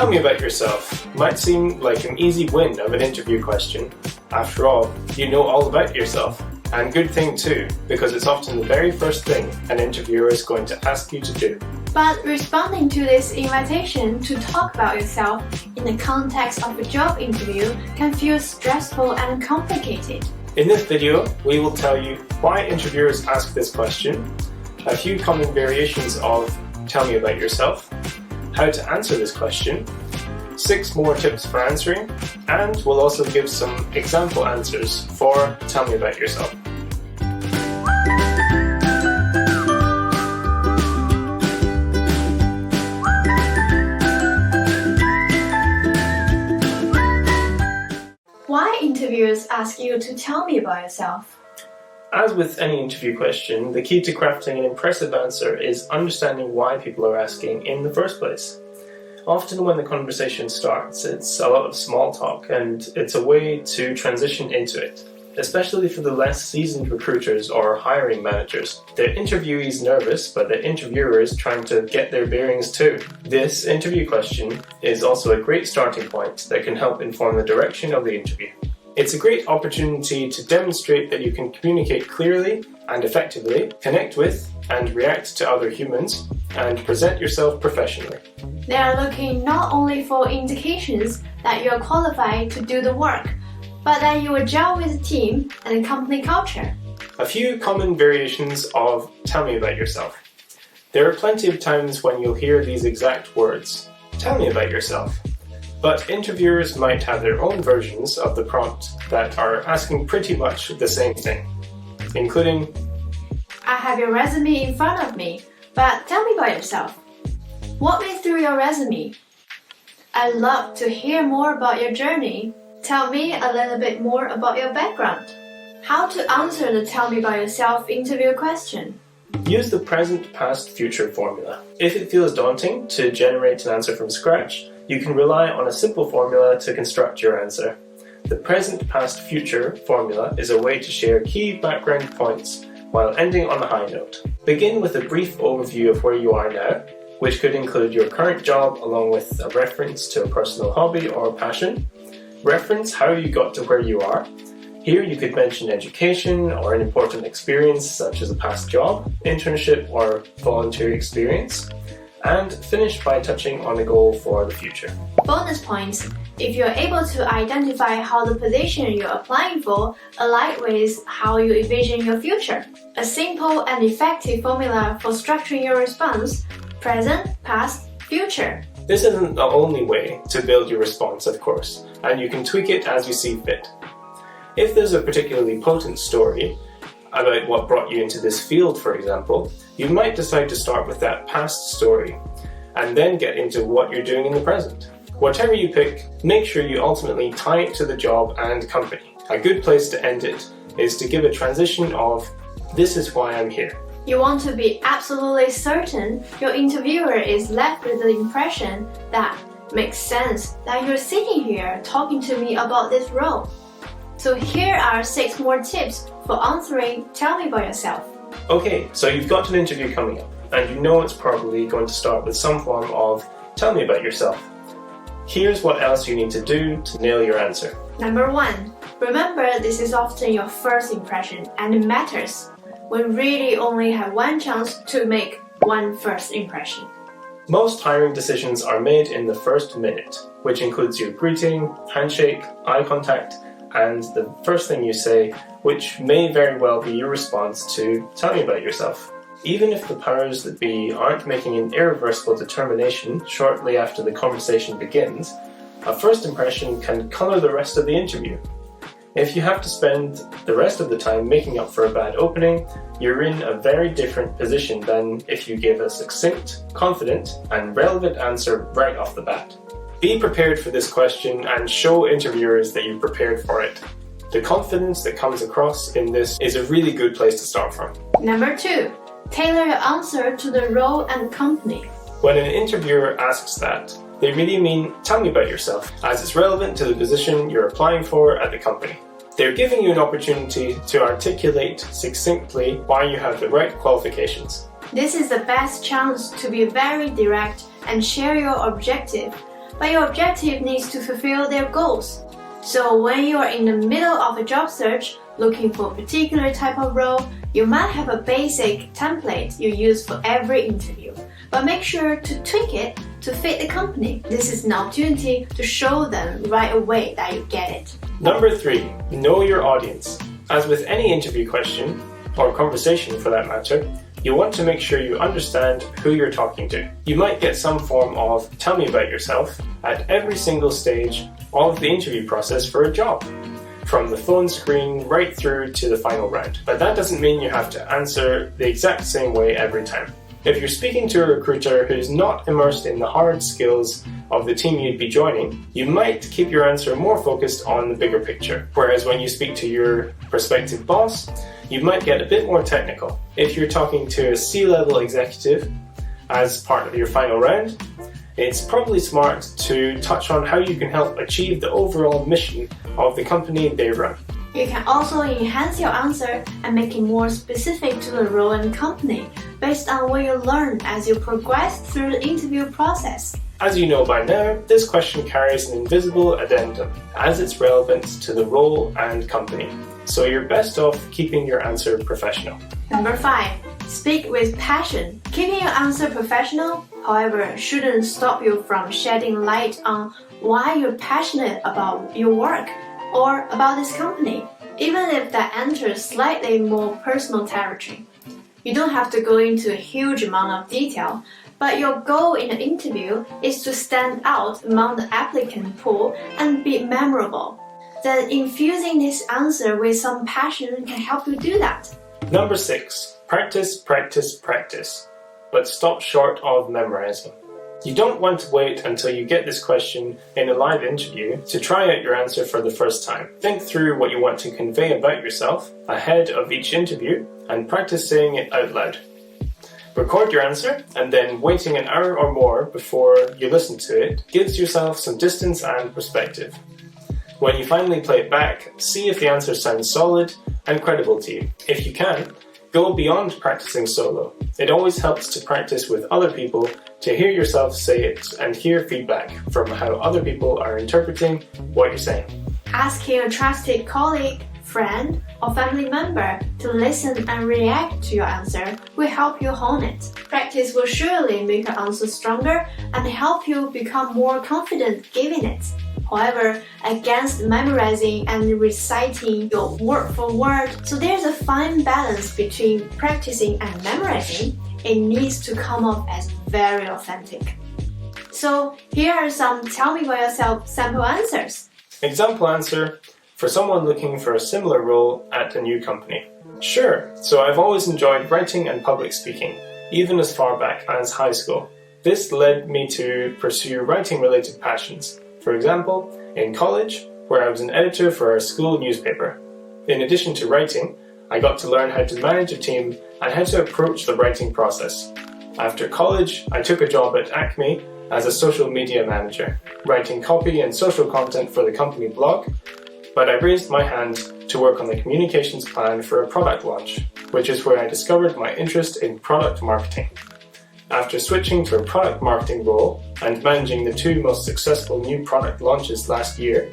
Tell me about yourself might seem like an easy win of an interview question. After all, you know all about yourself. And good thing too, because it's often the very first thing an interviewer is going to ask you to do. But responding to this invitation to talk about yourself in the context of a job interview can feel stressful and complicated. In this video, we will tell you why interviewers ask this question, a few common variations of tell me about yourself, how to answer this question, 6 more tips for answering, and we'll also give some example answers for tell me about yourself. Why interviewers ask you to tell me about yourself? As with any interview question, the key to crafting an impressive answer is understanding why people are asking in the first place. Often when the conversation starts, it's a lot of small talk, and it's a way to transition into it, especially for the less seasoned recruiters or hiring managers. The interviewee is nervous, but the interviewer is trying to get their bearings too. This interview question is also a great starting point that can help inform the direction of the interview. It's a great opportunity to demonstrate that you can communicate clearly and effectively, connect with and react to other humans, and present yourself professionally. They are looking not only for indications that you are qualified to do the work, but that you will gel with the team and the company culture. A few common variations of tell me about yourself. There are plenty of times when you'll hear these exact words, tell me about yourself. But interviewers might have their own versions of the prompt that are asking pretty much the same thing, including, I have your resume in front of me, but tell me about yourself. Walk me through your resume. I'd love to hear more about your journey. Tell me a little bit more about your background. How to answer the tell me about yourself interview question. Use the present, past, future formula. If it feels daunting to generate an answer from scratch, you can rely on a simple formula to construct your answer. The present, past, future formula is a way to share key background points while ending on a high note. Begin with a brief overview of where you are now, which could include your current job along with a reference to a personal hobby or passion. Reference how you got to where you are. Here you could mention education or an important experience such as a past job, internship or volunteer experience. And finish by touching on a goal for the future. Bonus points if you're able to identify how the position you're applying for aligns with how you envision your future. A simple and effective formula for structuring your response: present, past, future. This isn't the only way to build your response, of course, and you can tweak it as you see fit. If there's a particularly potent story about what brought you into this field, for example, you might decide to start with that past story and then get into what you're doing in the present. Whatever you pick, make sure you ultimately tie it to the job and company. A good place to end it is to give a transition of, this is why I'm here. You want to be absolutely certain your interviewer is left with the impression that makes sense that you're sitting here talking to me about this role. So here are 6 more tips for answering tell me about yourself. Okay, so you've got an interview coming up, and you know it's probably going to start with some form of tell me about yourself. Here's what else you need to do to nail your answer. Number 1. Remember, this is often your first impression, and it matters. We really only have one chance to make one first impression. Most hiring decisions are made in the first minute, which includes your greeting, handshake, eye contact, and the first thing you say, which may very well be your response to tell me about yourself. Even if the powers that be aren't making an irreversible determination shortly after the conversation begins, a first impression can colour the rest of the interview. If you have to spend the rest of the time making up for a bad opening, you're in a very different position than if you give a succinct, confident, and relevant answer right off the bat. Be prepared for this question and show interviewers that you've prepared for it. The confidence that comes across in this is a really good place to start from. Number 2. Tailor your answer to the role and company. When an interviewer asks that, they really mean tell me about yourself, as it's relevant to the position you're applying for at the company. They're giving you an opportunity to articulate succinctly why you have the right qualifications. This is the best chance to be very direct and share your objective, but your objective needs to fulfill their goals. So when you are in the middle of a job search, looking for a particular type of role, you might have a basic template you use for every interview, but make sure to tweak it to fit the company. This is an opportunity to show them right away that you get it. Number 3, know your audience. As with any interview question, or conversation for that matter, you want to make sure you understand who you're talking to. You might get some form of "tell me about yourself" at every single stage of the interview process for a job, from the phone screen right through to the final round. But that doesn't mean you have to answer the exact same way every time. If you're speaking to a recruiter who's not immersed in the hard skills of the team you'd be joining, you might keep your answer more focused on the bigger picture. Whereas when you speak to your prospective boss, you might get a bit more technical. If you're talking to a C-level executive as part of your final round, it's probably smart to touch on how you can help achieve the overall mission of the company they run. You can also enhance your answer and make it more specific to the role and company based on what you learn as you progress through the interview process. As you know by now, this question carries an invisible addendum as it's relevant to the role and company, so you're best off keeping your answer professional. Number 5, speak with passion. Keeping your answer professional, however, shouldn't stop you from shedding light on why you're passionate about your work or about this company, even if that enters slightly more personal territory. You don't have to go into a huge amount of detail, but your goal in an interview is to stand out among the applicant pool and be memorable. Then infusing this answer with some passion can help you do that. Number 6, practice, practice, practice, but stop short of memorizing. You don't want to wait until you get this question in a live interview to try out your answer for the first time. Think through what you want to convey about yourself ahead of each interview and practice saying it out loud. Record your answer, and then waiting an hour or more before you listen to it gives yourself some distance and perspective. When you finally play it back, see if the answer sounds solid and credible to you. If you can, go beyond practicing solo. It always helps to practice with other people to hear yourself say it and hear feedback from how other people are interpreting what you're saying. Asking a trusted colleague, friend, or family member to listen and react to your answer will help you hone it. Practice will surely make your answer stronger and help you become more confident giving it. However, against memorizing and reciting your word for word, so there's a fine balance between practicing and memorizing. It needs to come off as very authentic. So here are some tell me about yourself sample answers. Example answer for someone looking for a similar role at a new company. Sure, so I've always enjoyed writing and public speaking, even as far back as high school. This led me to pursue writing-related passions. For example, in college, where I was an editor for our school newspaper. In addition to writing, I got to learn how to manage a team and how to approach the writing process. After college, I took a job at Acme as a social media manager, writing copy and social content for the company blog, but I raised my hand to work on the communications plan for a product launch, which is where I discovered my interest in product marketing. After switching to a product marketing role and managing the 2 most successful new product launches last year,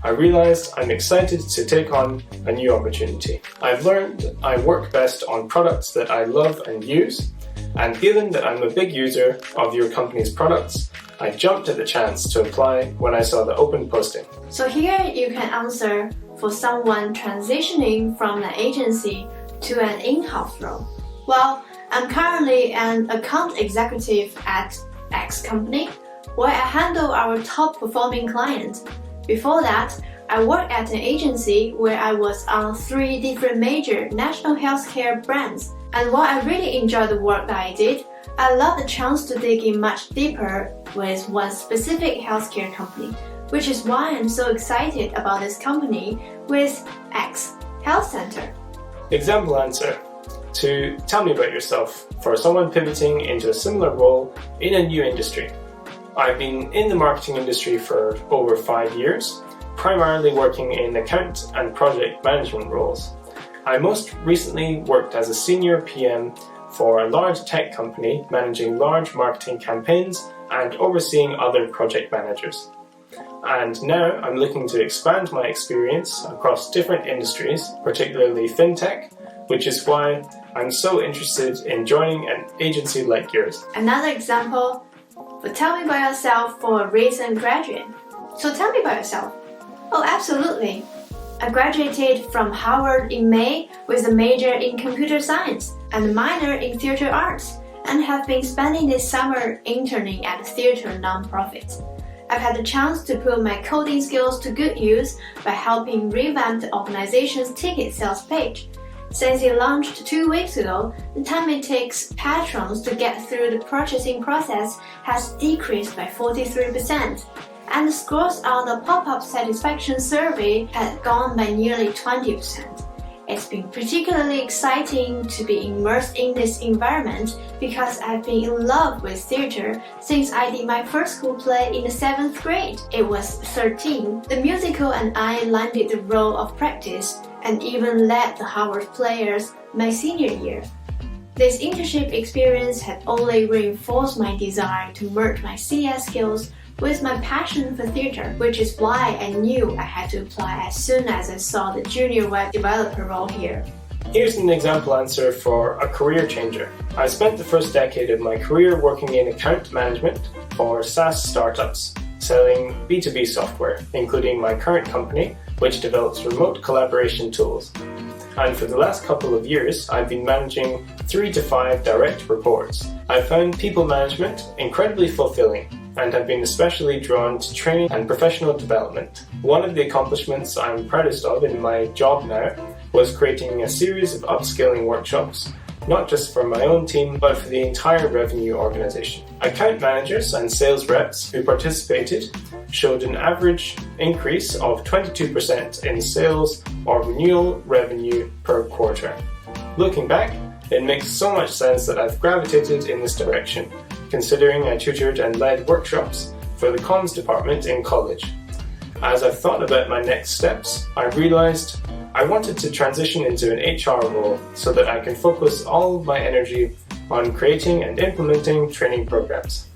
I realized I'm excited to take on a new opportunity. I've learned I work best on products that I love and use, and given that I'm a big user of your company's products, I jumped at the chance to apply when I saw the open posting. So here you can answer for someone transitioning from an agency to an in-house role. Well, I'm currently an account executive at X company, where I handle our top performing clients. Before that, I worked at an agency where I was on 3 different major national healthcare brands. And while I really enjoyed the work that I did, I love the chance to dig in much deeper with one specific healthcare company, which is why I'm so excited about this company with X Health Center. Example answer to tell me about yourself for someone pivoting into a similar role in a new industry. I've been in the marketing industry for over 5 years, primarily working in account and project management roles. I most recently worked as a senior PM for a large tech company managing large marketing campaigns and overseeing other project managers. And now I'm looking to expand my experience across different industries, particularly fintech, which is why I'm so interested in joining an agency like yours. Another example, but tell me about yourself for a recent graduate. So tell me about yourself. Oh, absolutely. I graduated from Harvard in May with a major in computer science and a minor in theater arts, and have been spending this summer interning at a theater nonprofit. I've had the chance to put my coding skills to good use by helping revamp the organization's ticket sales page. Since it launched 2 weeks ago, the time it takes patrons to get through the purchasing process has decreased by 43%, and the scores on the pop-up satisfaction survey had gone by nearly 20%. It's been particularly exciting to be immersed in this environment because I've been in love with theater since I did my first school play in the 7th grade. It was 13. The musical and I landed the role of practice and even led the Harvard Players my senior year. This internship experience had only reinforced my desire to merge my CS skills with my passion for theater, which is why I knew I had to apply as soon as I saw the junior web developer role here. Here's an example answer for a career changer. I spent the first decade of my career working in account management for SaaS startups, selling B2B software, including my current company, which develops remote collaboration tools. And for the last couple of years, I've been managing 3 to 5 direct reports. I found people management incredibly fulfilling and have been especially drawn to training and professional development. One of the accomplishments I'm proudest of in my job now was creating a series of upskilling workshops, not just for my own team, but for the entire revenue organization. Account managers and sales reps who participated showed an average increase of 22% in sales or renewal revenue per quarter. Looking back, it makes so much sense that I've gravitated in this direction, considering I tutored and led workshops for the comms department in college. As I've thought about my next steps, I realized I wanted to transition into an HR role so that I can focus all of my energy on creating and implementing training programs.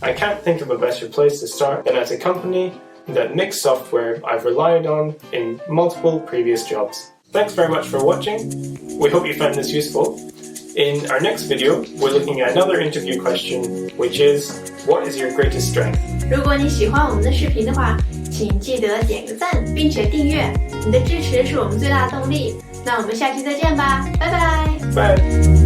I can't think of a better place to start than at a company that makes software I've relied on in multiple previous jobs. Thanks very much for watching. We hope you found this useful. In our next video, we're looking at another interview question, which is, what is your greatest strength? 如果你喜欢我们的视频的话，请记得点个赞，并且订阅，你的支持是我们最大的动力。那我们下期再见吧，拜拜。Bye.